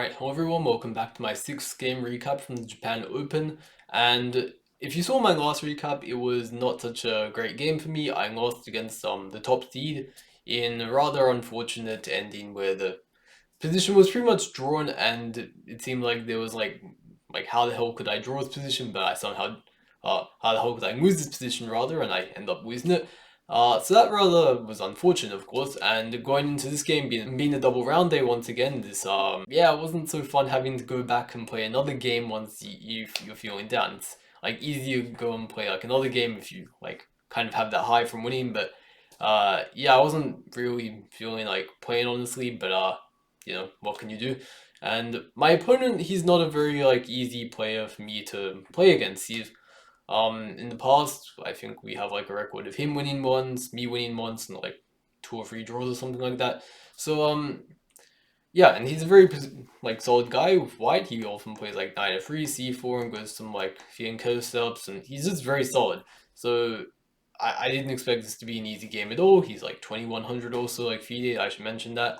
Alright, hello everyone, welcome back to my 6th game recap from the Japan Open. And if you saw my last recap, it was not such a great game for me. I lost against the top seed in a rather unfortunate ending where the position was pretty much drawn and it seemed like there was like how the hell could I draw this position, but I somehow how the hell could I lose this position rather, and I end up losing it. So that rather was unfortunate, of course, and going into this game being a double round day once again, this yeah, it wasn't so fun having to go back and play another game once you're feeling down. It's like easier to go and play like another game if you like kind of have that high from winning, but yeah, I wasn't really feeling like playing honestly, but you know, what can you do? And my opponent, he's not a very like easy player for me to play against. In the past, I think we have like a record of him winning once, me winning once, and like 2 or 3 draws or something like that. So yeah, and he's a very like solid guy with white. He often plays like knight f3, c4, and goes some like fianchetto setups, and he's just very solid. So I didn't expect this to be an easy game at all. He's like 2100 also, like FIDE, I should mention that.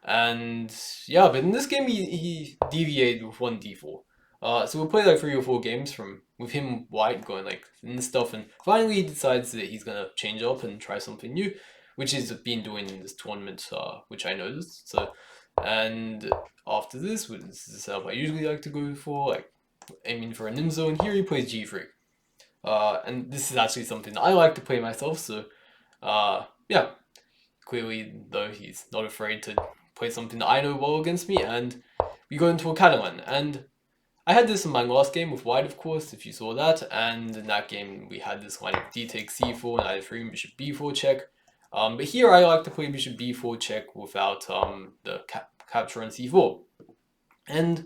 And yeah, but in this game he deviated with one d4. So we'll play like 3 or 4 games from with him white going like and stuff, and finally he decides that he's gonna change up and try something new, which he's been doing in this tournament, which I noticed. So, and after this is the setup I usually like to go for, like aiming for a nimzo, and here he plays g3. And this is actually something that I like to play myself, so yeah, clearly though he's not afraid to play something that I know well against me, and we go into a Catalan. And I had this in my last game with white, of course, if you saw that, and in that game we had this line of d takes c4, knight f3, bishop b4 check. But here I like to play bishop b4 check without the capture on c4. And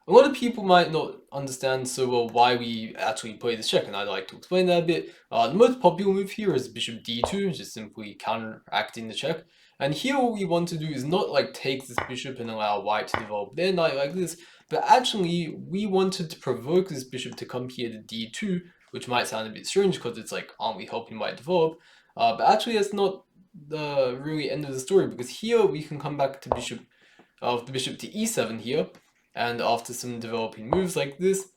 a lot of people might not understand so well why we actually play this check, and I'd like to explain that a bit. The most popular move here is bishop d2, just simply counteracting the check. And here what we want to do is not like take this bishop and allow white to develop their knight like this, but actually we wanted to provoke this bishop to come here to d2, which might sound a bit strange because it's like, aren't we helping white develop? But actually that's not the really end of the story, because here we can come back to the bishop to e7 here. And after some developing moves like this,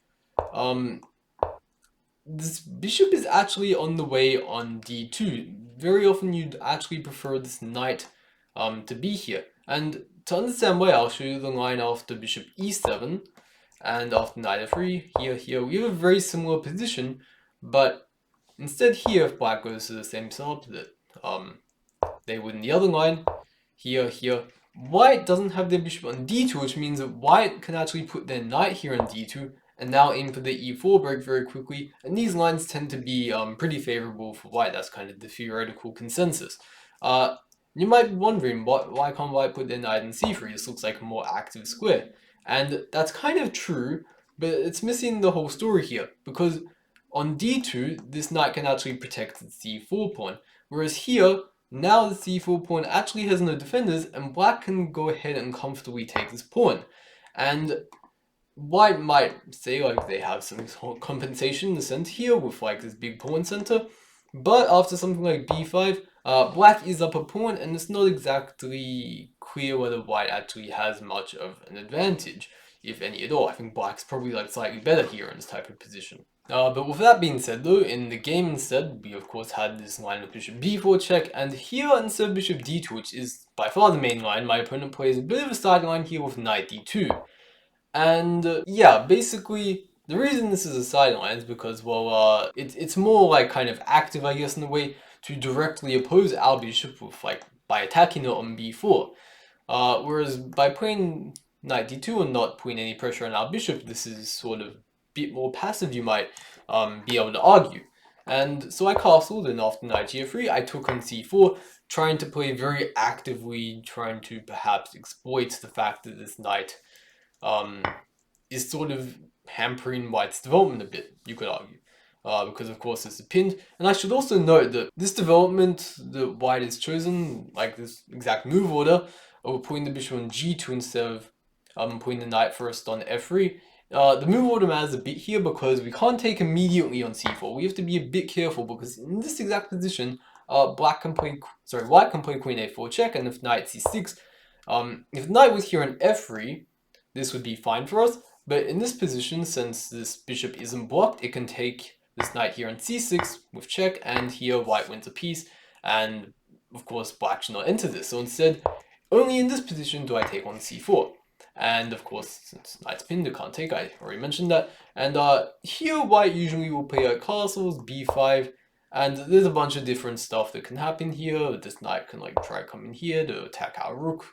this bishop is actually on the way on d2. Very often you'd actually prefer this knight to be here. And to understand why, I'll show you the line after bishop e7 and after knight f3. Here, we have a very similar position, but instead here, if black goes to the same setup that they would in the other line, here, white doesn't have their bishop on d2, which means that white can actually put their knight here on d2 and now aim for the e4 break very quickly, and these lines tend to be pretty favorable for white. That's kind of the theoretical consensus. You might be wondering, why can't white put their knight in c3? This looks like a more active square. And that's kind of true, but it's missing the whole story here, because on d2, this knight can actually protect the c4 pawn, whereas here, now the c4 pawn actually has no defenders, and black can go ahead and comfortably take this pawn. And white might say like they have some compensation in the center here with like this big pawn center, but after something like b5, black is up a pawn, and it's not exactly clear whether white actually has much of an advantage, if any at all. I think black's probably like slightly better here in this type of position. But with that being said though, in the game instead, we of course had this line of bishop b4 check, and here instead of bishop d2, which is by far the main line, my opponent plays a bit of a sideline here with knight d2. And yeah, basically, the reason this is a sideline is because, well, it's more like kind of active, I guess, in a way, to directly oppose our bishop with like by attacking it on b4. Whereas by playing knight d2 and not putting any pressure on our bishop, this is sort of bit more passive, you might be able to argue. And so I castled, and after knight g3, I took on c4, trying to play very actively, trying to perhaps exploit the fact that this knight is sort of hampering white's development a bit, you could argue. Because of course it's a pinned. And I should also note that this development that white has chosen, like this exact move order, of putting the bishop on g2 instead of putting the knight first on f3, the move order matters a bit here because we can't take immediately on c4. We have to be a bit careful because in this exact position, white can play queen a4 check, and if knight c6, if knight was here on f3, this would be fine for us. But in this position, since this bishop isn't blocked, it can take this knight here on c6 with check, and here white wins a piece, and of course black should not enter this. So instead, only in this position do I take on c4. And of course, since knight's pinned, it can't take, I already mentioned that. And here white usually will play like castles, b5, and there's a bunch of different stuff that can happen here. This knight can like try coming here to attack our rook.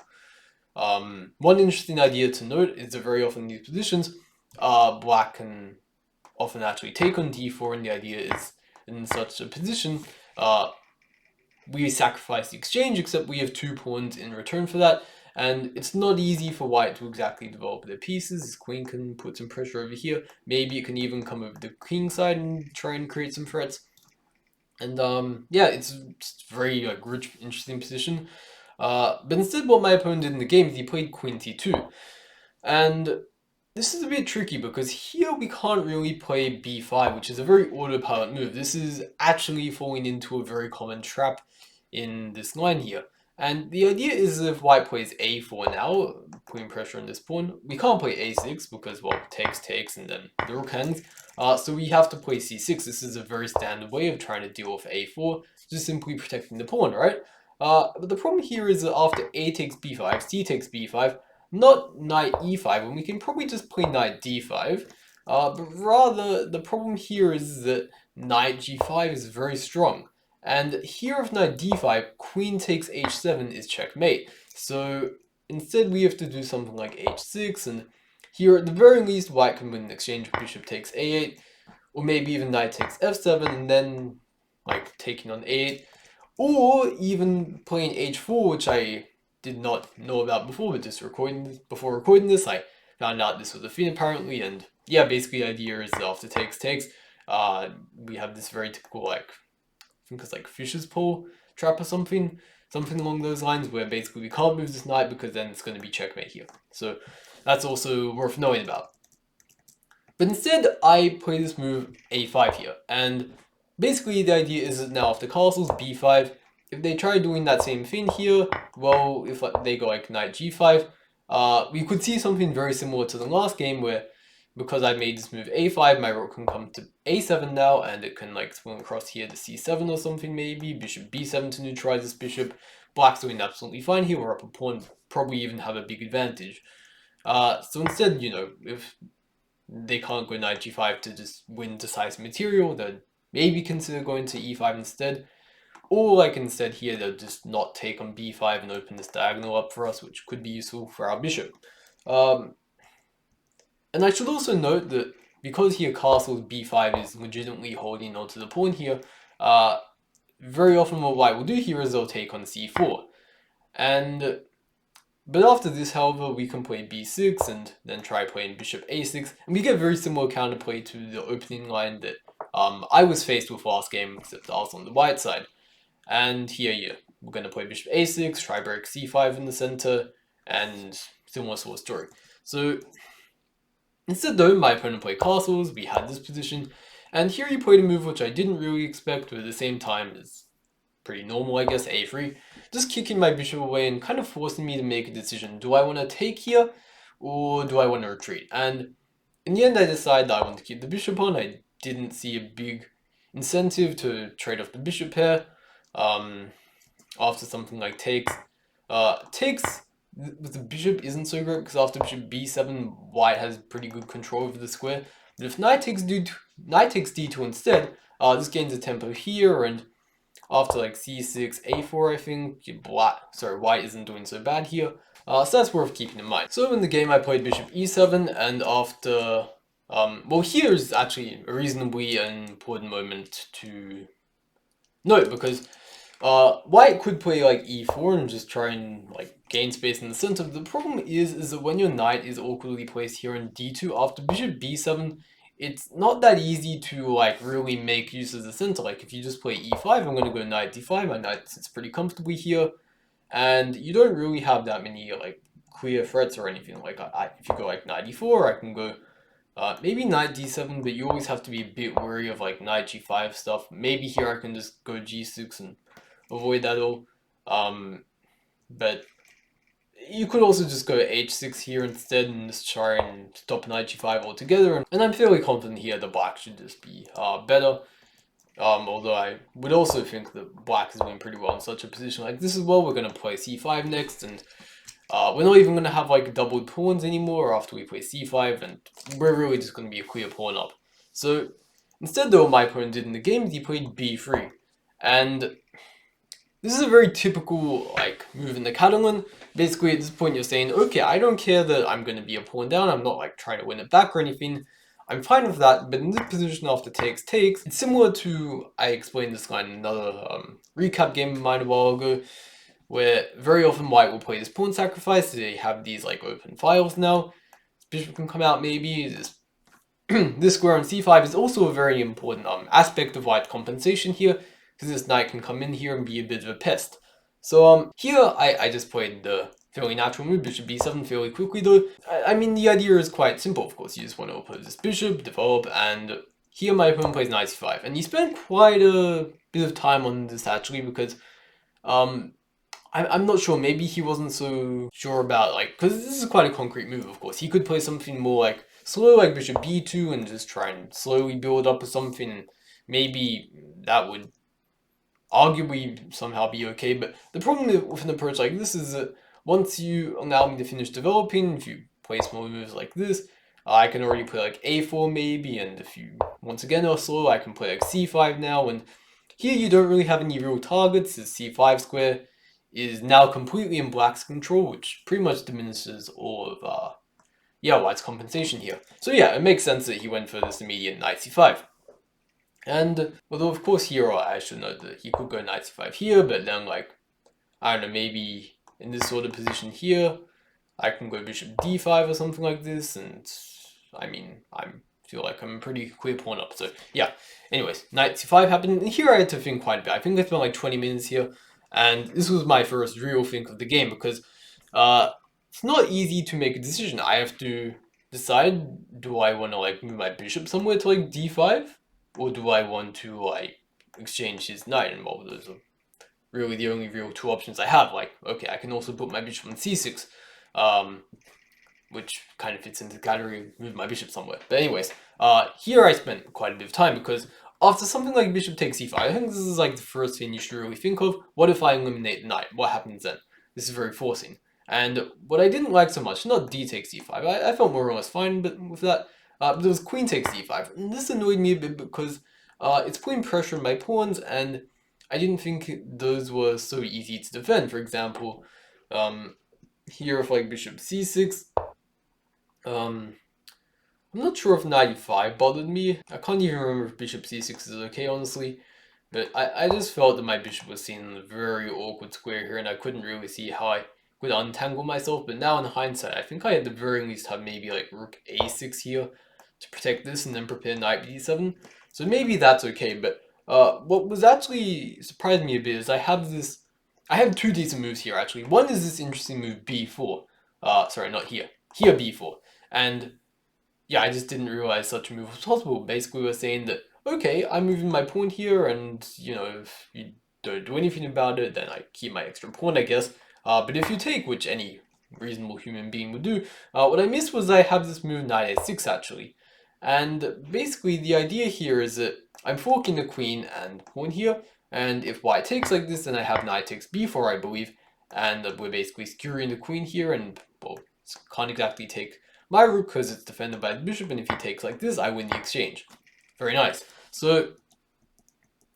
One interesting idea to note is that very often in these positions, black can often actually take on d4, and the idea is in such a position, we sacrifice the exchange, except we have 2 pawns in return for that, and it's not easy for white to exactly develop their pieces. His queen can put some pressure over here. Maybe it can even come over the king side and try and create some threats. And yeah, it's just very like rich, interesting position. But instead, what my opponent did in the game is he played queen c2, and this is a bit tricky because here we can't really play b5, which is a very autopilot move. This is actually falling into a very common trap in this line here. And the idea is if white plays a4 now, putting pressure on this pawn, we can't play a6 because, well, takes, and then the rook hangs. So we have to play c6. This is a very standard way of trying to deal with a4, just simply protecting the pawn, right? But the problem here is that after a takes b5, c takes b5, not knight e5, and we can probably just play knight d5, but rather the problem here is that knight g5 is very strong. And here with knight d5, queen takes h7 is checkmate. So instead we have to do something like h6, and here at the very least white can win an exchange. Bishop takes a8, or maybe even knight takes f7, and then like taking on a8, or even playing h4, which I did not know about before, but just before recording this, I found out this was a thing apparently, and yeah, basically the idea is after takes, we have this very typical, like, I think it's like Fisher's Pole trap or something along those lines, where basically we can't move this knight because then it's going to be checkmate here. So that's also worth knowing about. But instead, I play this move a5 here, and basically the idea is that now after castles, b5, if they try doing that same thing here, well, if they go like knight g5, we could see something very similar to the last game where, because I made this move a5, my rook can come to a7 now, and it can like swing across here to c7 or something maybe, bishop b7 to neutralize this bishop. Black's doing absolutely fine here, we're up a pawn, probably even have a big advantage. So instead, you know, if they can't go knight g5 to just win decisive material, then maybe consider going to e5 instead. Or like instead here, they'll just not take on b5 and open this diagonal up for us, which could be useful for our bishop. And I should also note that because here castle b5 is legitimately holding onto the pawn here, very often what white will do here is they'll take on c4. But after this, however, we can play b6 and then try playing bishop a6, and we get very similar counterplay to the opening line that I was faced with last game, except I was on the white side. And here, yeah, we're going to play bishop a6, try break c5 in the center, and similar sort of story. So instead though, my opponent played castles, we had this position, and here he played a move which I didn't really expect, but at the same time is pretty normal, I guess, a3. Just kicking my bishop away and kind of forcing me to make a decision. Do I want to take here, or do I want to retreat? And in the end, I decided that I want to keep the bishop on. I didn't see a big incentive to trade off the bishop pair after something like takes. Takes with the bishop isn't so great because after bishop b7, white has pretty good control over the square. But if knight takes d2 instead, this gains a tempo here, and after like c6, a4, I think, white isn't doing so bad here. So that's worth keeping in mind. So in the game, I played bishop e7, and after... well, here is actually a reasonably important moment to note, because white could play like e4 and just try and like gain space in the center. The problem is that when your knight is awkwardly placed here in d2 after bishop b7, it's not that easy to like really make use of the center. Like if you just play e5, I'm going to go knight d5, my knight sits pretty comfortably here, and you don't really have that many like clear threats or anything. Like if you go like knight e4, I can go maybe knight d7, but you always have to be a bit wary of like knight g5 stuff. Maybe here I can just go g6 and avoid that all. But you could also just go h6 here instead and just try and stop knight g5 altogether. And I'm fairly confident here that black should just be better. Although I would also think that black is doing pretty well in such a position like this as well. We're going to play c5 next, and we're not even going to have like doubled pawns anymore after we play c5, and we're really just going to be a clear pawn up. So instead though, my opponent did in the game, he played b3. And this is a very typical like move in the Catalan. Basically at this point you're saying, okay, I don't care that I'm going to be a pawn down, I'm not like trying to win it back or anything. I'm fine with that, but in this position after takes, it's similar to, I explained this line in another recap game of mine a while ago, where very often white will play this pawn sacrifice. They have these like open files now. This bishop can come out maybe. This square on c5 is also a very important aspect of white compensation here, because this knight can come in here and be a bit of a pest. So here I just played the fairly natural move, bishop b7, fairly quickly though. I mean, the idea is quite simple, of course. You just want to oppose this bishop, develop, and here my opponent plays knight c5. And he spent quite a bit of time on this actually, because I'm not sure, maybe he wasn't so sure about, like, because this is quite a concrete move, of course. He could play something more, like, slow, like bishop b2, and just try and slowly build up or something. Maybe that would arguably somehow be okay, but the problem with an approach like this is that once you allow me to finish developing, if you play small moves like this, I can already play like a4 maybe, and if you, once again, are slow, I can play like c5 now, and here you don't really have any real targets. The c5 square is now completely in black's control, which pretty much diminishes all of white's compensation here. So yeah, it makes sense that he went for this immediate knight c5. And although of course here I should note that he could go knight c5 here, but then like, I don't know, maybe in this sort of position here, I can go bishop d5 or something like this, and I mean, I feel like I'm a pretty clear pawn up. So yeah, anyways, knight c5 happened, and here I had to think quite a bit. I think I spent like 20 minutes here, and this was my first real think of the game, because it's not easy to make a decision. I have to decide, do I want to like move my bishop somewhere to like d5, or do I want to like exchange his knight? And well, those are really the only real two options I have. Like, okay, I can also put my bishop on c6, which kind of fits into the category move my bishop somewhere. But anyways, here I spent quite a bit of time, because after something like bishop takes c5, I think this is like the first thing you should really think of. What if I eliminate the knight? What happens then? This is very forcing. And what I didn't like so much, not d takes c5, I felt more or less fine but with that, but it was queen takes c5. And this annoyed me a bit because it's putting pressure on my pawns, and I didn't think those were so easy to defend. For example, here if like bishop c6, I'm not sure if knight e5 bothered me. I can't even remember if bishop c6 is okay, honestly. But I just felt that my bishop was seen in a very awkward square here, and I couldn't really see how I could untangle myself. But now in hindsight, I think I at the very least have maybe like rook a6 here to protect this, and then prepare knight b7. So maybe that's okay. But what was actually surprised me a bit is I have two decent moves here actually. One is this interesting move b4. Sorry, not here. Here b4. And yeah, I just didn't realize such a move was possible. Basically, we're saying that, okay, I'm moving my pawn here, and, you know, if you don't do anything about it, then I keep my extra pawn, I guess. But if you take, which any reasonable human being would do, what I missed was I have this move knight a6, actually. And basically, the idea here is that I'm forking the queen and pawn here, and if white takes like this, then I have knight takes b4, I believe, and we're basically skewering the queen here, and, well, can't exactly take my rook because it's defended by the bishop, and if he takes like this, I win the exchange. Very nice. So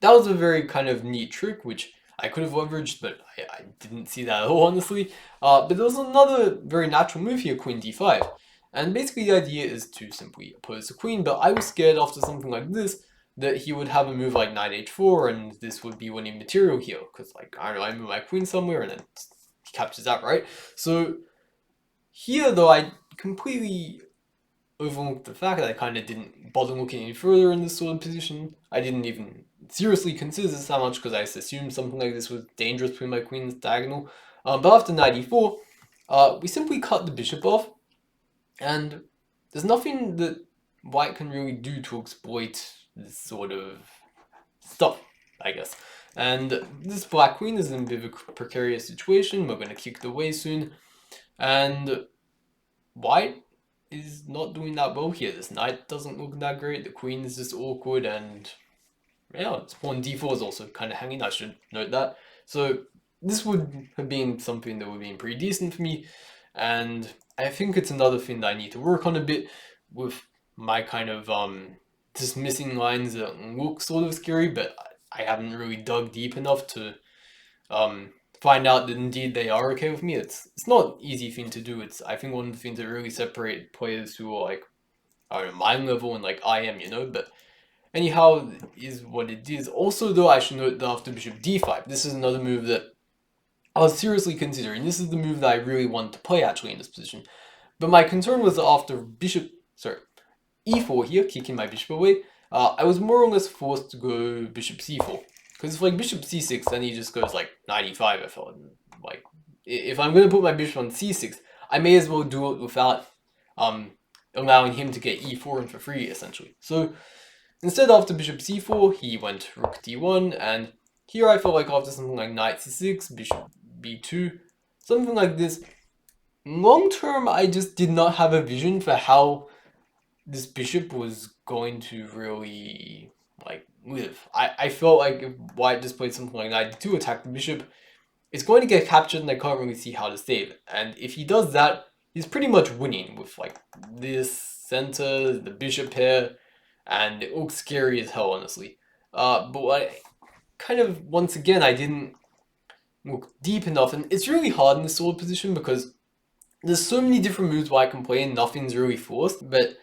that was a very kind of neat trick, which I could have leveraged, but I didn't see that at all, honestly. But there was another very natural move here, queen d5. And basically the idea is to simply oppose the queen, but I was scared after something like this that he would have a move like knight h4, and this would be winning material here, because like, I don't know, I move my queen somewhere, and then he captures that, right? So here, though, I completely overlooked the fact that I kind of didn't bother looking any further in this sort of position. I didn't even seriously consider this that much, because I just assumed something like this was dangerous between my queen's diagonal. But after knight e4, we simply cut the bishop off, and there's nothing that white can really do to exploit this sort of stuff, I guess. And this black queen is in a bit of a precarious situation. We're going to kick it away soon. And white is not doing that well here. This knight doesn't look that great. The queen is just awkward, and yeah, its pawn d4 is also kind of hanging. I should note that. So this would have been something that would have been pretty decent for me, and I think it's another thing that I need to work on a bit with my kind of dismissing lines that look sort of scary, but I haven't really dug deep enough to find out that indeed they are okay with me. It's not an easy thing to do. It's, I think, one of the things that really separate players who are like, I don't know, my level and like I am, you know. But anyhow, is what it is. Also, though, I should note that after bishop d5, this is another move that I was seriously considering. This is the move that I really wanted to play actually in this position. But my concern was that after e4 here, kicking my bishop away, I was more or less forced to go bishop c4. Because if like bishop c6, then he just goes like knight e5, I felt. Like, if I'm going to put my bishop on c6, I may as well do it without allowing him to get e4 in for free, essentially. So instead, after bishop c4, he went rook d1, and here I felt like after something like knight c6, bishop b2, something like this, long term, I just did not have a vision for how this bishop was going to really like live. I felt like if white just played something like knight d2, attack the bishop, it's going to get captured and I can't really see how to save it. And if he does that, he's pretty much winning with like this center, the bishop pair, and it looks scary as hell, honestly. But I kind of, once again, I didn't look deep enough, and it's really hard in this sword position because there's so many different moves where I can play and nothing's really forced, but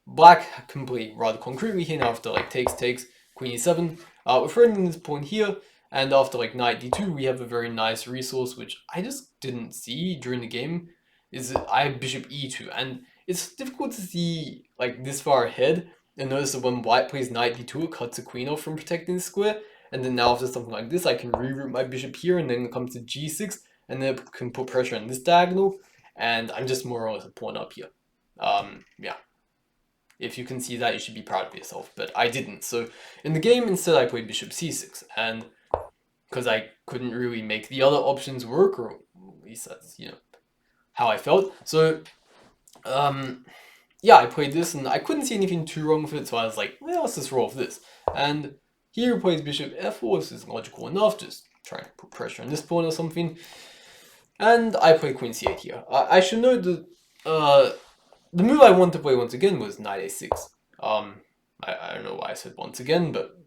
black can play rather concretely here. Now after like takes, queen e7, we're threatening this pawn here, and after like knight d2, we have a very nice resource which I just didn't see during the game, is that I have bishop e2, and it's difficult to see like this far ahead, and notice that when white plays knight d2, it cuts the queen off from protecting the square, and then now after something like this, I can reroute my bishop here, and then it comes to g6, and then it can put pressure on this diagonal, and I'm just more or less a pawn up here. Yeah. If you can see that, you should be proud of yourself, but I didn't. So in the game, instead I played bishop c6, and because I couldn't really make the other options work, or at least that's, you know, how I felt. So yeah, I played this, and I couldn't see anything too wrong with it, so I was like, well, let's just roll with this. And here he plays bishop f4, this is logical enough, just trying to put pressure on this pawn or something. And I play queen c8 here. I should note that the move I wanted to play once again was knight a6. I don't know why I said once again, but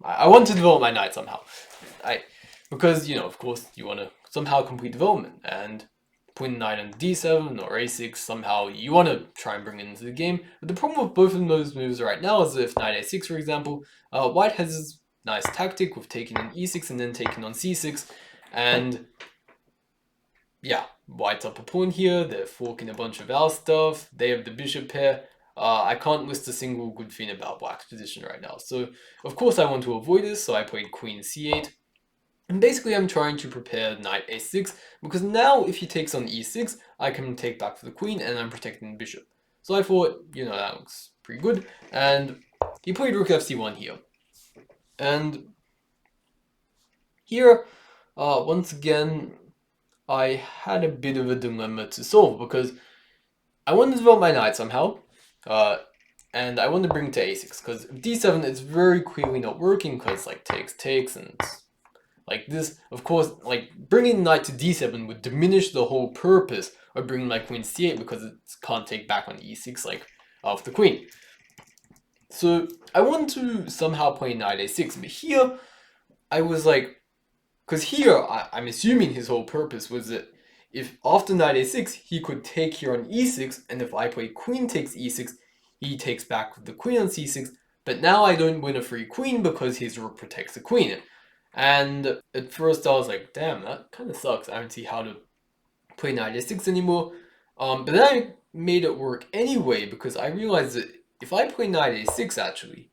I want to develop my knight somehow. Because, you know, of course, you want to somehow complete development, and putting knight on d7 or a6, somehow you want to try and bring it into the game. But the problem with both of those moves right now is that if knight a6, for example, white has this nice tactic with taking on e6 and then taking on c6, and yeah, white's up a pawn here, they're forking a bunch of our stuff, they have the bishop pair. I can't list a single good thing about black's position right now. So, of course, I want to avoid this, so I played queen c8. And basically, I'm trying to prepare knight a6, because now if he takes on e6, I can take back for the queen, and I'm protecting the bishop. So I thought, you know, that looks pretty good. And he played rook fc1 here. And here, once again, I had a bit of a dilemma to solve, because I wanted to develop my knight somehow, and I wanted to bring it to a6, because d7 is very clearly not working, because like takes, and like this, of course, like bringing the knight to d7 would diminish the whole purpose of bringing my queen to c8, because it can't take back on e6 like of the queen. So I wanted to somehow play knight a6, but here I was like, because here I'm assuming his whole purpose was that if after knight a6 he could take here on e6, and if I play queen takes e6, he takes back with the queen on c6, but now I don't win a free queen because his rook protects the queen. And at first I was like, damn, that kind of sucks. I don't see how to play knight a6 anymore. But then I made it work anyway, because I realized that if I play knight a6 actually,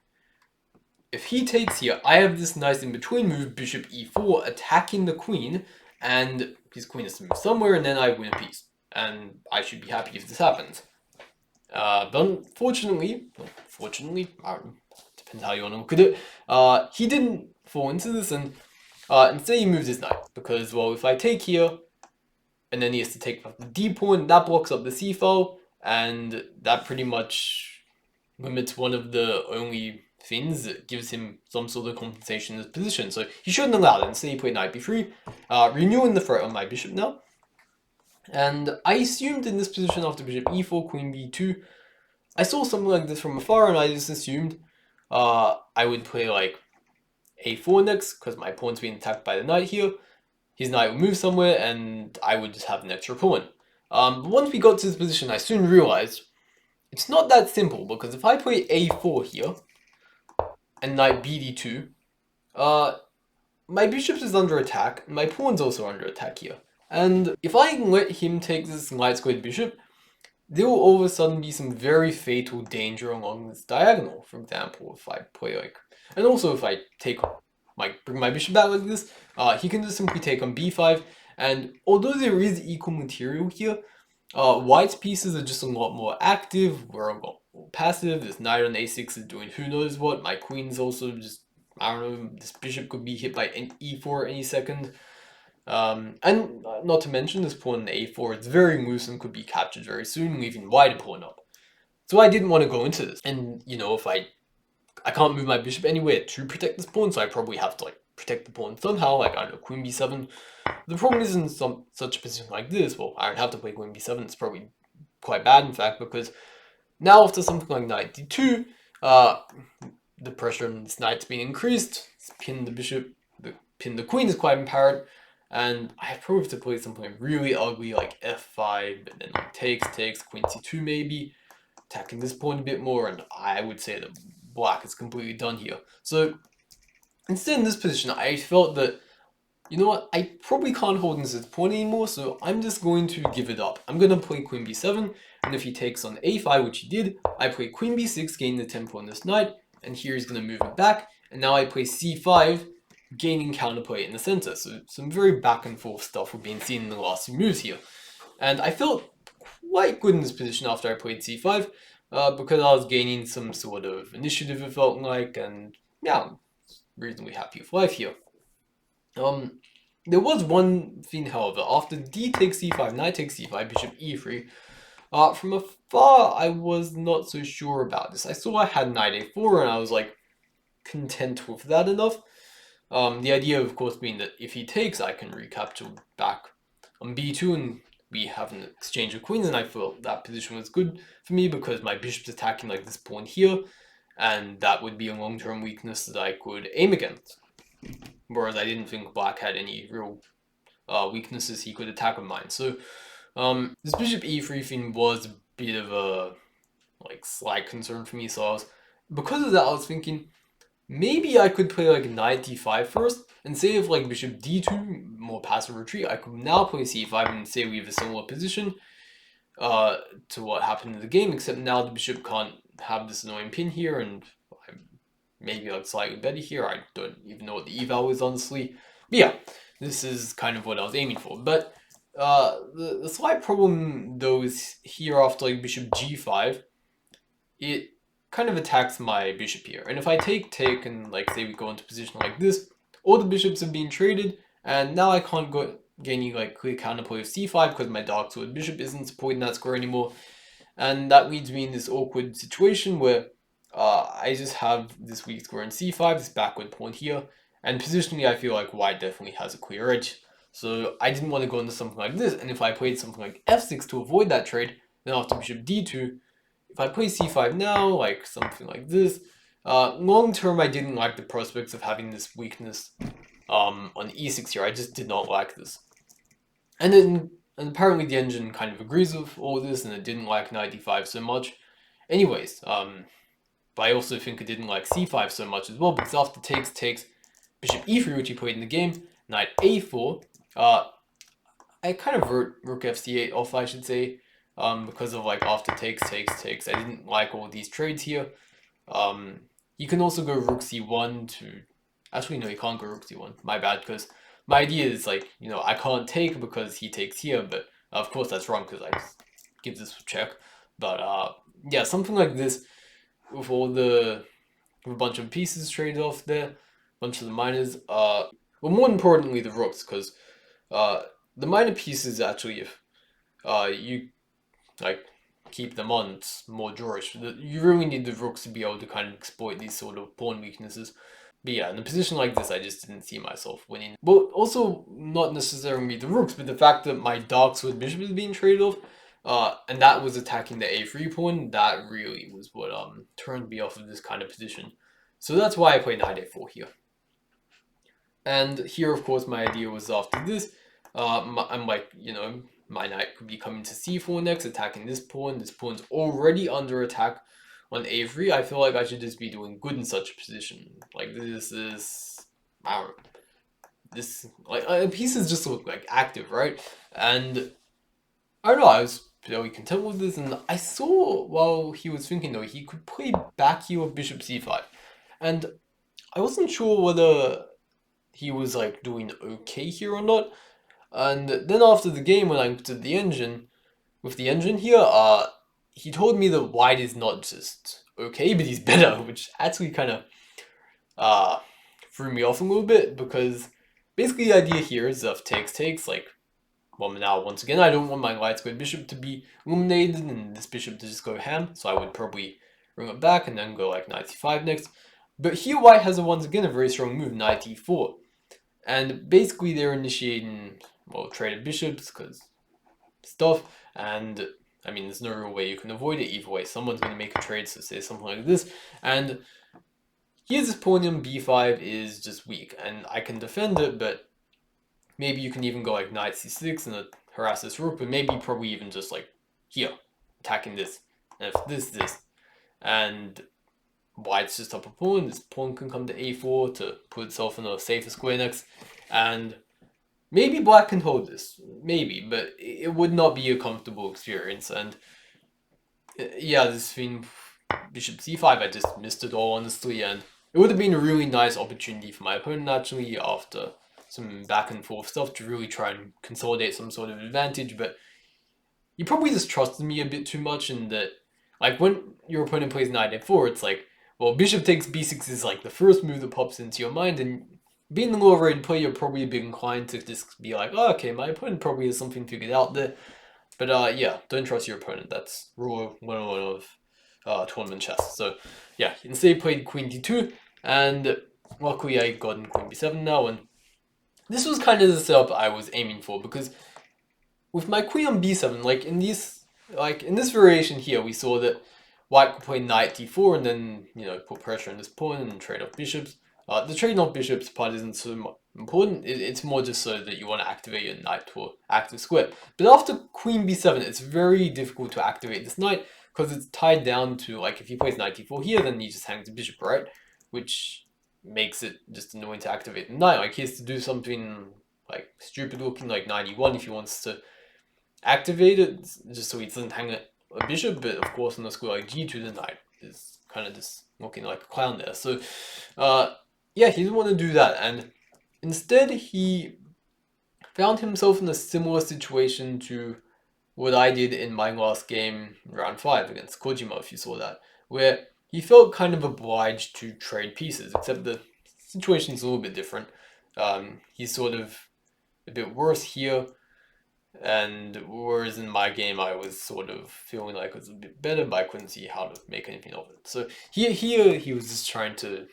if he takes here, I have this nice in-between move, bishop e4, attacking the queen, and his queen has to move somewhere, and then I win a piece. And I should be happy if this happens. But unfortunately, fortunately, depends how you want to look at it, he didn't fall into this, and instead he moves his knight, because, well, if I take here, and then he has to take the d pawn. That blocks up the c file, and that pretty much limits one of the only things that gives him some sort of compensation in this position. So he shouldn't allow that. Instead, he played knight b3, renewing the threat on my bishop now. And I assumed in this position after bishop e4, queen b2, I saw something like this from afar, and I just assumed I would play like a4 next, because my pawn's being attacked by the knight here. His knight would move somewhere, and I would just have an extra pawn. But once we got to this position, I soon realized it's not that simple, because if I play a4 here, and knight bd2, my bishop is under attack, and my pawn's also under attack here. And if I let him take this knight squared bishop, there will all of a sudden be some very fatal danger along this diagonal. For example, if I play like, and also if I take, like, bring my bishop back like this, he can just simply take on b5. And although there is equal material here, white's pieces are just a lot more active. We're a lot more passive. This knight on a6 is doing who knows what. My queen's also just, I don't know, this bishop could be hit by an e4 any second. And not to mention this pawn in a4, it's very loose and could be captured very soon, leaving white a pawn up. So I didn't want to go into this. And, you know, if I can't move my bishop anywhere to protect this pawn, so I probably have to, like, protect the pawn somehow, like, I don't know, queen b7. The problem is in such a position like this, well, I don't have to play queen b7, it's probably quite bad, in fact, because now after something like knight d2, the pressure on this knight's being increased, pin the bishop, pin the queen is quite apparent, and I probably have to play something really ugly like f5, and then like takes, queen c2 maybe, attacking this pawn a bit more, and I would say that black is completely done here. So instead in this position, I felt that, you know what, I probably can't hold this pawn anymore, so I'm just going to give it up. I'm going to play queen b7, and if he takes on a5, which he did, I play queen b6, gaining the tempo on this knight, and here he's going to move it back, and now I play c5, gaining counterplay in the center. So some very back and forth stuff we've been seeing in the last few moves here. And I felt quite good in this position after I played c5, because I was gaining some sort of initiative, it felt like, and yeah, I'm reasonably happy with life here. There was one thing, however, after d takes c5, knight takes c5, bishop e3, from afar I was not so sure about this. I saw I had knight a4 and I was like content with that enough. The idea, of course, being that if he takes, I can recapture back on b2 and we have an exchange of queens, and I felt that position was good for me because my bishop's attacking like this pawn here, and that would be a long-term weakness that I could aim against. Whereas I didn't think black had any real weaknesses he could attack on mine. So this bishop e3 thing was a bit of a slight concern for me. So because of that, I was thinking, maybe I could play like knight d5 first, and say if like bishop d2, more passive retreat, I could now play c5 and say we have a similar position to what happened in the game, except now the bishop can't have this annoying pin here, and maybe like slightly better here. I don't even know what the eval is, honestly. But yeah, this is kind of what I was aiming for. But the slight problem though is here after like bishop g5, it kind of attacks my bishop here. And if I take, and like say we go into position like this, all the bishops have been traded, and now I can't go gaining like clear counterplay of c5 because my dark sword bishop isn't supporting that square anymore. And that leads me in this awkward situation where I just have this weak square in c5, this backward pawn here, and positionally I feel like white definitely has a clear edge. So I didn't want to go into something like this, and if I played something like f6 to avoid that trade, then after bishop d2, if I play c5 now, like something like this, long term I didn't like the prospects of having this weakness on e6 here. I just did not like this. And apparently the engine kind of agrees with all this, and it didn't like knight d5 so much. Anyways, but I also think it didn't like c5 so much as well, because after takes, bishop e3, which he played in the game, knight a4, I kind of wrote rook fc8 off, I should say, because of like after takes. I didn't like all these trades here. You can also go rook c1 to, actually no, you can't go rook c1, my bad, because my idea is like, you know, I can't take because he takes here, but of course that's wrong because I just give this a check. But yeah, something like this with a bunch of pieces traded off there, a bunch of the minors, well, more importantly the rooks, because the minor pieces actually, if you like keep them on, it's more drawish. You really need the rooks to be able to kind of exploit these sort of pawn weaknesses. But yeah, in a position like this, I just didn't see myself winning. Well, also not necessarily the rooks, but the fact that my dark sword bishop is being traded off, and that was attacking the a3 pawn. That really was what turned me off of this kind of position. So that's why I played knight a4 here. And here, of course, my idea was after this, I'm like, my knight could be coming to c4 next, attacking this pawn. This pawn's already under attack on a3. I feel like I should just be doing good in such a position. Like, this is, I don't know, this, like, a piece is just look like active, right? And I don't know, I was fairly content with this, and I saw while he was thinking though, he could play back here with bishop c5. And I wasn't sure whether he was like doing okay here or not. And then after the game, when I looked at the engine, with the engine here, he told me that white is not just okay, but he's better, which actually kind of threw me off a little bit, because basically the idea here is of takes, like, well, now once again, I don't want my light squared bishop to be eliminated and this bishop to just go ham, so I would probably bring it back and then go like knight c5 next. But here white has once again a very strong move, knight e4. And basically they're initiating, well, traded bishops, because stuff, and I mean, there's no real way you can avoid it either way. Someone's going to make a trade, so say something like this, and here's this pawn on b5 is just weak, and I can defend it, but maybe you can even go like knight c6 and harass this rook, but maybe probably even just like here, attacking this, and if this, and white's just up a pawn, this pawn can come to a4 to put itself in a safer square next, and maybe black can hold this, maybe, but it would not be a comfortable experience. And yeah, this thing, bishop c5, I just missed it all, honestly, and it would have been a really nice opportunity for my opponent, actually, after some back and forth stuff, to really try and consolidate some sort of advantage, but he probably just trusted me a bit too much, in that, like, when your opponent plays knight a4, it's like, well, bishop takes b6 is like the first move that pops into your mind, and being the lower rated player, you're probably a bit inclined to just be like, oh, okay, my opponent probably has something figured out there. But yeah, don't trust your opponent. That's rule 101 of tournament chess. So yeah, instead he played queen d2, and luckily I got in queen b7 now, and this was kind of the setup I was aiming for, because with my queen on b7, like in this variation here, we saw that white could play knight d4 and then, put pressure on this pawn and trade off bishops. The trading off bishops part isn't so important. It's more just so that you want to activate your knight to an active square. But after queen b7, it's very difficult to activate this knight, because it's tied down to, like, if he plays knight d4 here, then he just hangs the bishop, right? Which makes it just annoying to activate the knight. Like, he has to do something like stupid looking, like knight e1, if he wants to activate it, just so he doesn't hang a bishop. But of course, on a square like g2, the knight is kind of just looking like a clown there. So yeah, he didn't want to do that, and instead he found himself in a similar situation to what I did in my last game, round 5, against Kojima, if you saw that, where he felt kind of obliged to trade pieces, except the situation's a little bit different. He's sort of a bit worse here, and whereas in my game I was sort of feeling like it was a bit better, but I couldn't see how to make anything of it. So here he was just trying to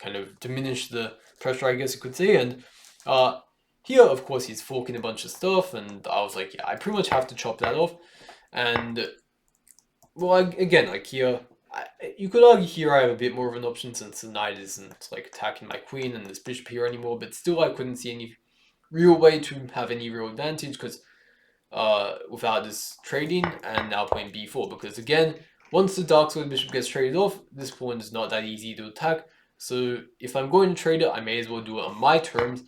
kind of diminish the pressure, I guess you could say, and here, of course, he's forking a bunch of stuff, and I was like, yeah, I pretty much have to chop that off. And, well, again, like here, you could argue here I have a bit more of an option, since the knight isn't, like, attacking my queen and this bishop here anymore, but still I couldn't see any real way to have any real advantage, because without this trading, and now playing b4, because again, once the dark sword bishop gets traded off, this pawn is not that easy to attack. So if I'm going to trade it, I may as well do it on my terms,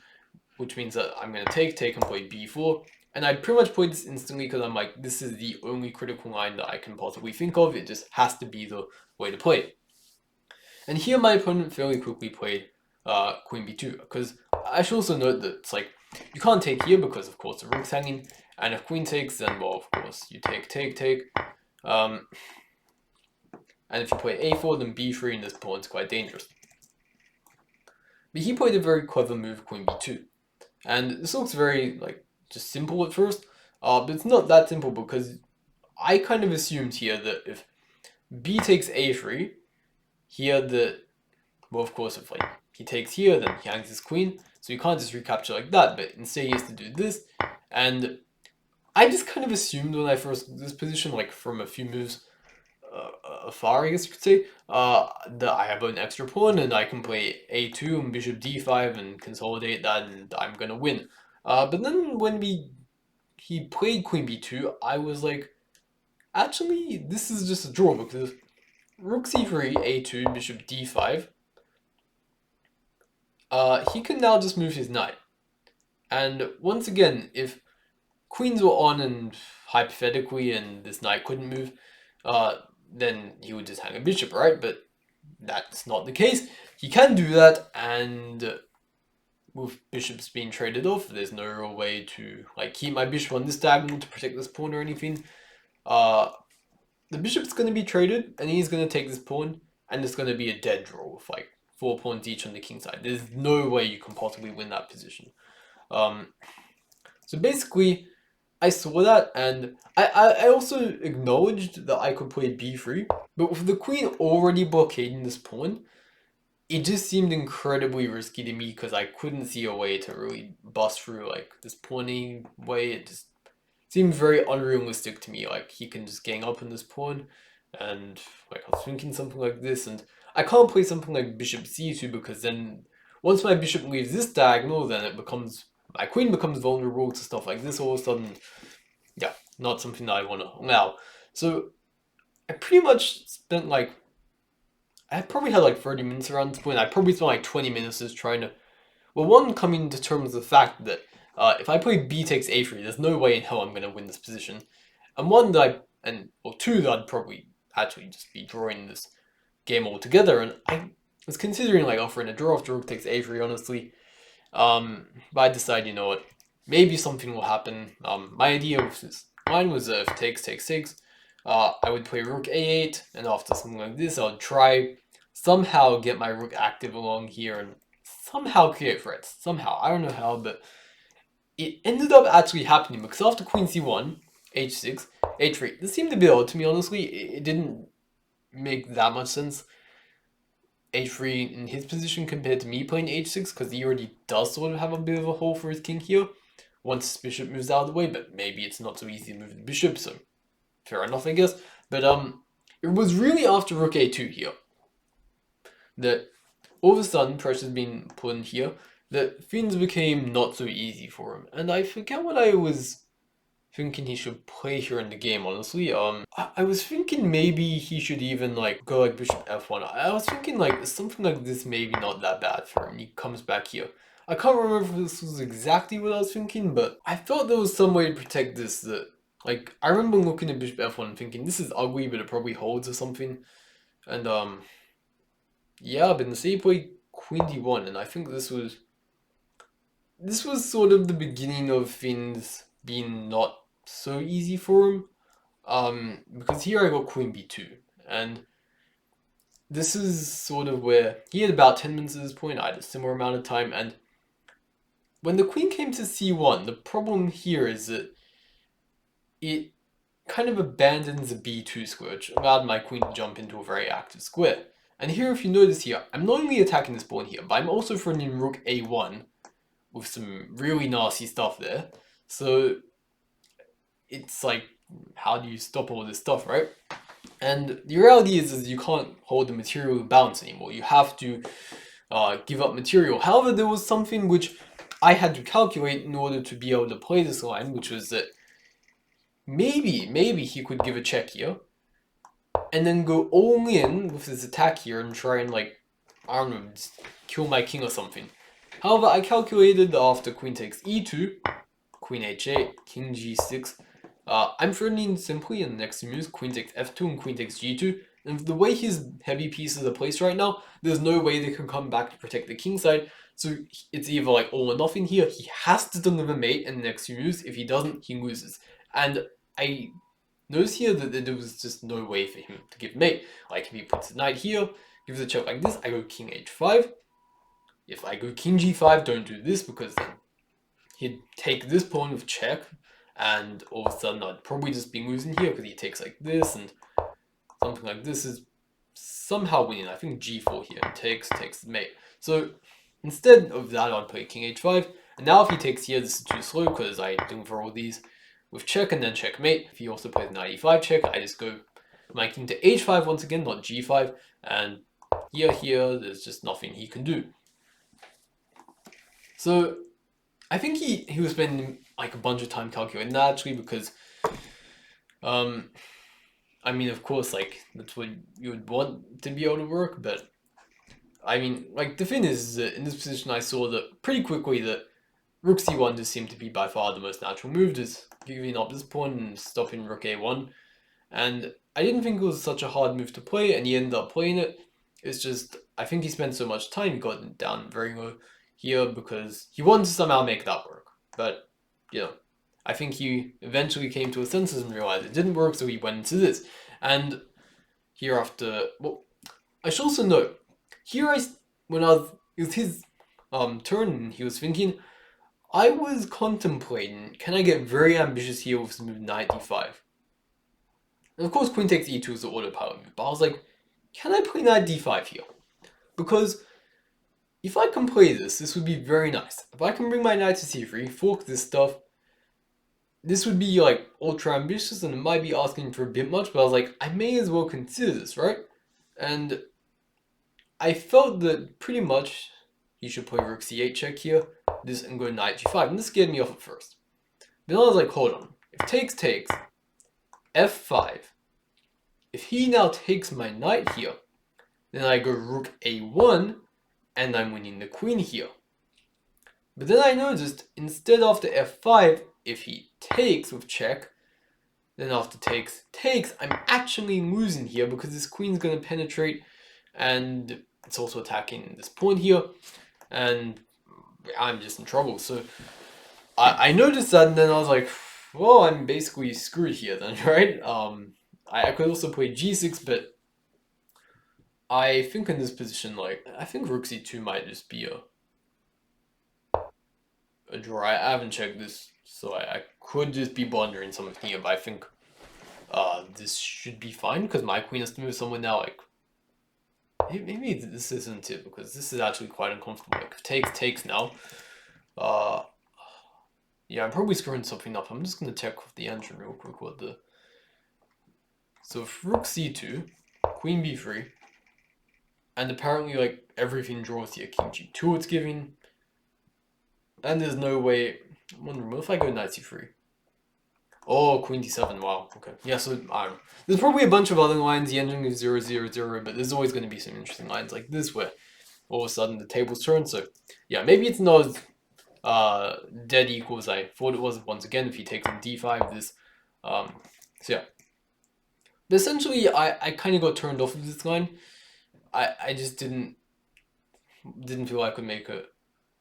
which means that I'm going to take and play b4. And I pretty much played this instantly, because I'm like, this is the only critical line that I can possibly think of. It just has to be the way to play it. And here my opponent fairly quickly played queen b2, because I should also note that it's like, you can't take here because, of course, the rook's hanging. And if queen takes, then, well, of course, you take. And if you play a4, then b3, and this pawn's quite dangerous. But he played a very clever move, queen b2. And this looks very, like, just simple at first, but it's not that simple because I kind of assumed here that if b takes a3, here well, of course, if like he takes here, then he hangs his queen, so you can't just recapture like that, but instead he has to do this, and I just kind of assumed when I first got this position, like from a few moves afar, I guess you could say, that I have an extra pawn and I can play a2 and bishop d5 and consolidate that, and I'm gonna win. But then when he played queen b2, I was like, actually, this is just a draw because rook c3, a2, bishop d5. He can now just move his knight. And once again, if queens were on and hypothetically and this knight couldn't move, then he would just hang a bishop, right? But that's not the case. He can do that, and with bishops being traded off, there's no real way to like keep my bishop on this diagonal to protect this pawn or anything. The bishop's going to be traded, and he's going to take this pawn, and it's going to be a dead draw with like 4 pawns each on the king side. There's no way you can possibly win that position. So basically, I saw that, and I also acknowledged that I could play b3, but with the queen already blockading this pawn, it just seemed incredibly risky to me because I couldn't see a way to really bust through like this pawning way. It just seemed very unrealistic to me. Like he can just gang up on this pawn, and like I was thinking something like this, and I can't play something like bishop c2 because then once my bishop leaves this diagonal, then it becomes my queen becomes vulnerable to stuff like this all of a sudden. Yeah, not something that I want to allow. So I pretty much spent like I probably had like 30 minutes around this point. I probably spent like 20 minutes just trying to, well, one, coming to terms with the fact that if I play b takes a3, there's no way in hell I'm going to win this position. And one, that two, that I'd probably actually just be drawing this game altogether. And I was considering like offering a draw after rook takes a3, honestly. But I decided, you know what, maybe something will happen. My idea with this line was if takes 6, I would play rook a8, and after something like this, I would try somehow get my rook active along here and somehow create threats. Somehow, I don't know how, but it ended up actually happening because after queen c1, h6, h3, this seemed a bit odd to me, honestly. It didn't make that much sense. h3 in his position compared to me playing h6 because he already does sort of have a bit of a hole for his king here once his bishop moves out of the way, but maybe it's not so easy to move the bishop, so fair enough, I guess. But it was really after rook a2 here that all of a sudden pressure's being put in here that things became not so easy for him. And I forget what I was thinking he should play here in the game, honestly. I was thinking maybe he should even like go like bishop f1. I was thinking like something like this maybe not that bad for him. He comes back here. I can't remember if this was exactly what I was thinking, but I thought there was some way to protect this that, like, I remember looking at bishop f1 and thinking this is ugly, but it probably holds or something. And yeah, but instead he played queen d1, and I think this was sort of the beginning of things being not so easy for him. Because here I got queen b2, and this is sort of where he had about 10 minutes at this point. I had a similar amount of time, and when the queen came to c1, the problem here is that it kind of abandons the b2 square, which allowed my queen to jump into a very active square. And here, if you notice here, I'm not only attacking this pawn here, but I'm also threatening rook a1 with some really nasty stuff there. So it's like, how do you stop all this stuff, right? And the reality is you can't hold the material balance anymore. You have to give up material. However, there was something which I had to calculate in order to be able to play this line, which was that maybe he could give a check here, and then go all in with this attack here and try and, like, I don't know, just kill my king or something. However, I calculated that after queen takes e2, queen h8, king g6, I'm threatening simply in the next two moves, queen takes f2 and queen takes g2, and the way his heavy pieces are placed right now, there's no way they can come back to protect the king side, so it's either like all or nothing here. He has to deliver mate in the next two moves. If he doesn't, he loses. And I notice here that there was just no way for him to give mate. Like if he puts a knight here, gives a check like this, I go king h5. If I go king g5, don't do this because then he'd take this pawn with check, and all of a sudden I'd probably just be losing here because he takes like this, and something like this is somehow winning. I think g4 here, and takes mate. So instead of that, I'd play king h5, and now if he takes here, this is too slow because I do for all these with check and then checkmate. If he also plays knight e5 check, I just go my king to h5 once again, not g5, and here, there's just nothing he can do. So I think he was spending like a bunch of time calculating that actually, because I mean, of course, like that's what you would want to be able to work, but I mean, like the thing is that in this position I saw that pretty quickly that rook c1 just seemed to be by far the most natural move, just giving up this pawn and stopping rook a1. And I didn't think it was such a hard move to play, and he ended up playing it. It's just, I think he spent so much time, he got down very low here because he wanted to somehow make that work. But, you know, I think he eventually came to a senses and realized it didn't work, so he went into this. And here after, well, I should also note, here it was his turn, and he was thinking, I was contemplating, can I get very ambitious here with this move knight d5? And of course, queen takes e2 is the autopilot move, but I was like, can I play knight d5 here? Because if I can play this, this would be very nice. If I can bring my knight to c3, fork this stuff, this would be like ultra ambitious and it might be asking for a bit much, but I was like, I may as well consider this, right? And I felt that pretty much he should play rook c8 check here, this and go knight g5, and this scared me off at first. Then I was like, hold on, if takes, f5. If he now takes my knight here, then I go rook a1, and I'm winning the queen here. But then I noticed, instead after f5, if he takes with check, then after takes, I'm actually losing here because this queen's going to penetrate, and it's also attacking this pawn here, and I'm just in trouble. So I noticed that, and then I was like, well, I'm basically screwed here then, right? I could also play g6, but I think in this position, like, I think rook c2 might just be a draw. I haven't checked this, so I could just be blundering something here, but I think this should be fine, because my queen has to move somewhere now, like, maybe this isn't it, because this is actually quite uncomfortable. Like, if takes now, yeah, I'm probably screwing something up. I'm just going to check with the engine real quick what the... So if rook c2, queen b3, and apparently like everything draws here, king g2 it's giving, and there's no way... I'm wondering, what if I go knight c3? Oh, queen d7, wow, okay. Yeah, so, I don't know. There's probably a bunch of other lines, the engine is 0, 0, 0, but there's always going to be some interesting lines like this where all of a sudden the tables turn, so yeah, maybe it's not as dead equal as I thought it was. Once again, if he takes on d5, this, so yeah. But essentially, I kind of got turned off of this line. I just didn't feel I could make it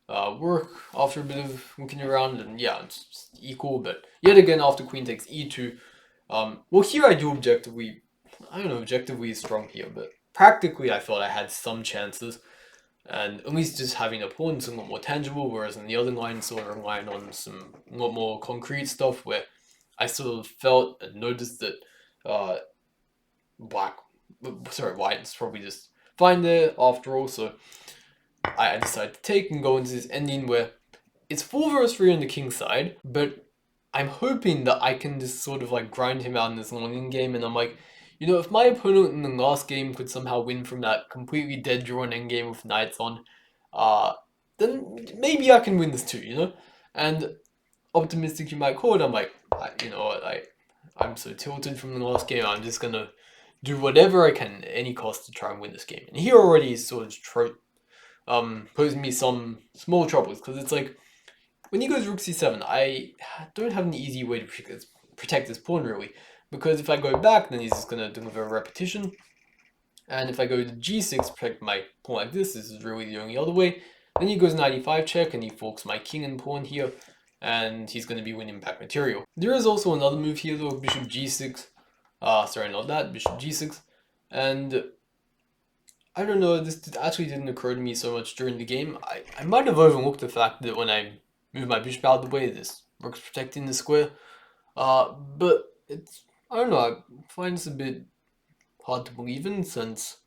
work after a bit of looking around, and yeah, it's just equal. But yet again, after queen takes e2, well, here I do objectively, I don't know, objectively is strong here, but practically I thought I had some chances, and at least just having a pawn is a lot more tangible, whereas in the other line, sort of relying on some a lot more concrete stuff where I sort of felt and noticed that white's probably just fine there after all, so I decided to take and go into this ending where it's 4 versus 3 on the king side, but I'm hoping that I can just sort of like grind him out in this long endgame, and I'm like, you know, if my opponent in the last game could somehow win from that completely dead drawn endgame with knights on, then maybe I can win this too, you know? And optimistic you might call it, I'm like, you know what, I'm so tilted from the last game, I'm just gonna do whatever I can at any cost to try and win this game. And he already is sort of posing me some small troubles, because it's like, when he goes rook c7, I don't have an easy way to protect this pawn, really. Because if I go back, then he's just going to deliver a repetition. And if I go to g6, protect my pawn like this is really the only other way. Then he goes knight e5 check, and he forks my king and pawn here. And he's going to be winning back material. There is also another move here, though, bishop g6. Sorry, not that, bishop g6. And I don't know, this actually didn't occur to me so much during the game. I might have overlooked the fact that when I move my bishop out of the way. This rook's protecting the square. But it's, I don't know, I find this a bit hard to believe in, since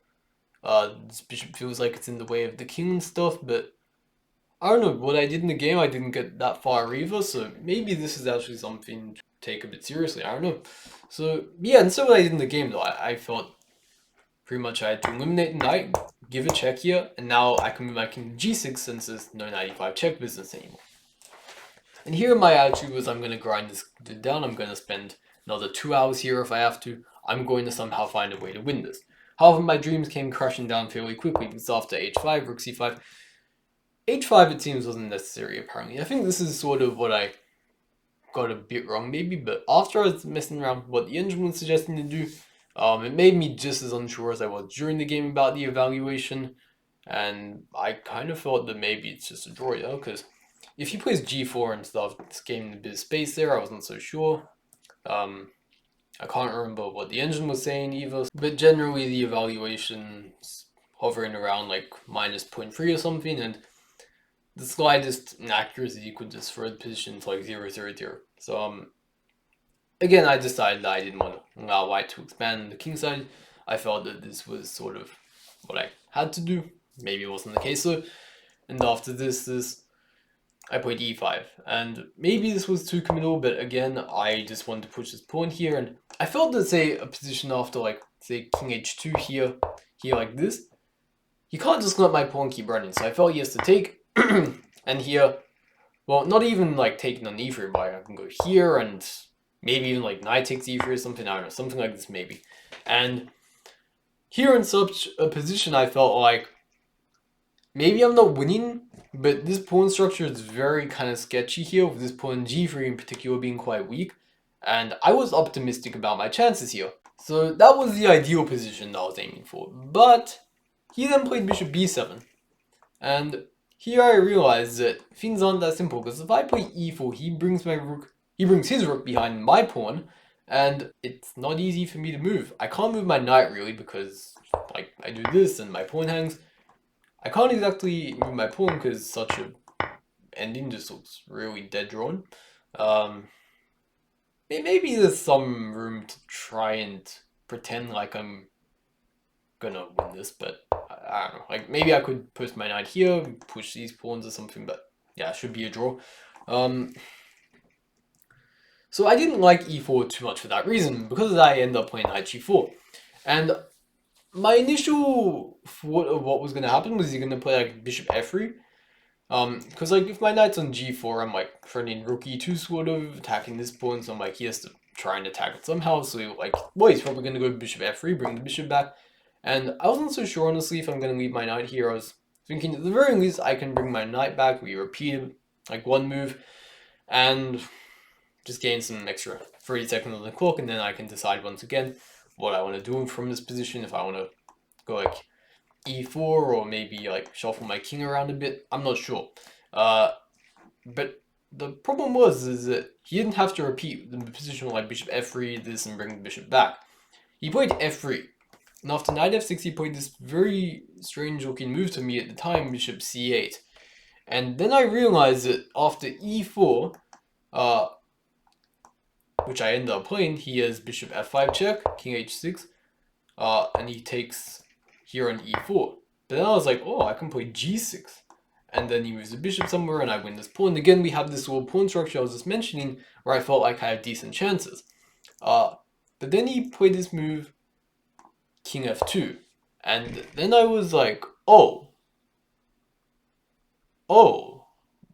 this bishop feels like it's in the way of the king and stuff, but I don't know, what I did in the game, I didn't get that far either, so maybe this is actually something to take a bit seriously, I don't know. So, yeah, and so what I did in the game though, I felt pretty much I had to eliminate the knight, give a check here, and now I can move my king to g6 since there's no knight e5 check business anymore. And here my attitude was, I'm going to grind this down, I'm going to spend another 2 hours here if I have to, I'm going to somehow find a way to win this. However, my dreams came crashing down fairly quickly, because after h5, rook c5, h5 it seems wasn't necessary apparently. I think this is sort of what I got a bit wrong maybe, but after I was messing around with what the engine was suggesting to do, it made me just as unsure as I was during the game about the evaluation, and I kind of thought that maybe it's just a draw, you know, because if he plays g4 and stuff, it's gaining a bit of space there, I wasn't so sure. I can't remember what the engine was saying either, but generally the evaluation's hovering around like minus 0.3 or something, and the slightest inaccuracy you could just throw the position to like 0.00. So again, I decided that I didn't want to allow white to expand the king side. I felt that this was sort of what I had to do. Maybe it wasn't the case though. And after this I played e5, and maybe this was too committal, but again, I just wanted to push this pawn here, and I felt that, say, a position after, like, say, king h2 here like this, he can't just let my pawn keep running, so I felt he has to take, and here, well, not even, like, taking on e3, but I can go here, and maybe even, like, knight takes e3 or something, I don't know, something like this, maybe. And here in such a position, I felt like, maybe I'm not winning, but this pawn structure is very kind of sketchy here, with this pawn g3 in particular being quite weak, and I was optimistic about my chances here. So that was the ideal position that I was aiming for, but he then played bishop b7, and here I realized that things aren't that simple, because if I play e4, he brings his rook behind my pawn, and it's not easy for me to move. I can't move my knight really, because like I do this and my pawn hangs. I can't exactly move my pawn because such a ending just looks really dead drawn. Maybe there's some room to try and pretend like I'm gonna win this, but I don't know. Like maybe I could post my knight here, push these pawns or something, but yeah, it should be a draw. So I didn't like e4 too much for that reason, because of that I ended up playing knight g4. And my initial thought of what was going to happen was he's going to play like bishop f3. Because like if my knight's on g4, I'm like threatening rook e2 sort of, attacking this pawn, so I'm like he has to try and attack it somehow, so like, well, he's probably going to go bishop f3, bring the bishop back. And I wasn't so sure honestly if I'm going to leave my knight here. I was thinking at the very least I can bring my knight back, we repeat like one move, and just gain some extra 30 seconds on the clock, and then I can decide once again what I want to do from this position, if I want to go like e4 or maybe like shuffle my king around a bit. I'm not sure. But the problem is that he didn't have to repeat the position like bishop f3, this, and bring the bishop back. He played f3. And after knight f6, he played this very strange looking move to me at the time, bishop c8. And then I realized that after e4, which I ended up playing, he has bishop f5 check, king h6, and he takes here on e4. But then I was like, oh, I can play g6. And then he moves the bishop somewhere and I win this pawn. Again, we have this little pawn structure I was just mentioning where I felt like I had decent chances. But then he played this move, king f2. And then I was like, oh,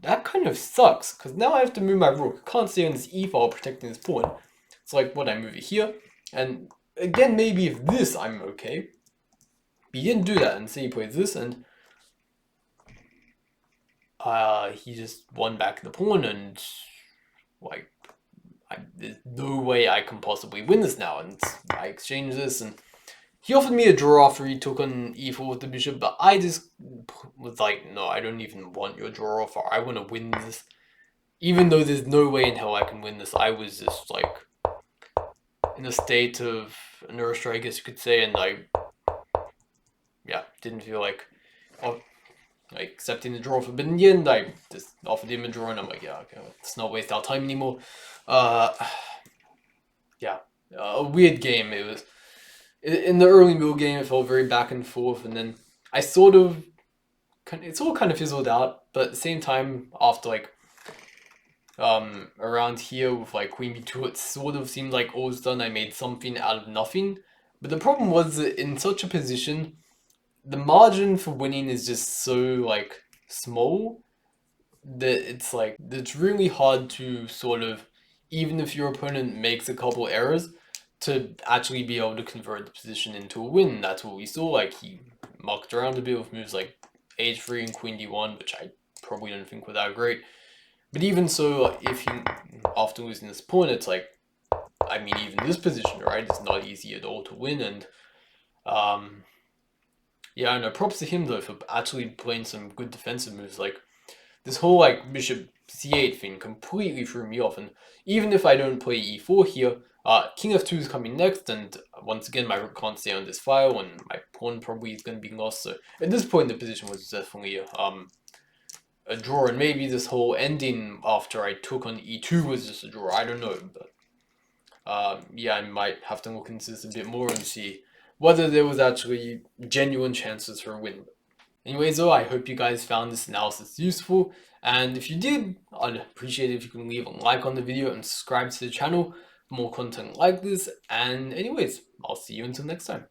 that kind of sucks, because now I have to move my rook. I can't stay on this e-file protecting this pawn. It's like, what, I move it here? And again, maybe if this, I'm okay. But he didn't do that, and so he plays this, and he just won back the pawn, and like, there's no way I can possibly win this now. And I exchange this, and he offered me a draw after he took on e4 with the bishop, but I just was like, no, I don't even want your draw offer. I want to win this. Even though there's no way in hell I can win this, I was just like in a state of inertia, I guess you could say, and I, yeah, didn't feel like, like accepting the draw for, but in the end I just offered him a draw, and I'm like, yeah, okay, let's not waste our time anymore. Yeah, a weird game. It was in the early middle game. It felt very back and forth, and then I sort of, it's all kind of fizzled out. But at the same time, after like around here with like queen b2, it sort of seemed like all was done. I made something out of nothing. But the problem was that in such a position, the margin for winning is just so like small that it's really hard to sort of, even if your opponent makes a couple errors, to actually be able to convert the position into a win. That's what we saw. Like, he mucked around a bit with moves like h3 and queen d1, which I probably don't think were that great. But even so, if he, after losing this pawn, it's like, I mean, even this position, right, it's not easy at all to win. And yeah, I know, props to him though for actually playing some good defensive moves. Like, this whole like bishop c8 thing completely threw me off, and even if I don't play e4 here, king f2 is coming next, and once again my rook can't stay on this file, and my pawn probably is going to be lost. So at this point the position was definitely a draw, and maybe this whole ending after I took on e2 was just a draw. I don't know, but yeah, I might have to look into this a bit more and see whether there was actually genuine chances for a win. Anyways though, I hope you guys found this analysis useful, and if you did, I'd appreciate it if you can leave a like on the video and subscribe to the channel for more content like this. And anyways, I'll see you until next time.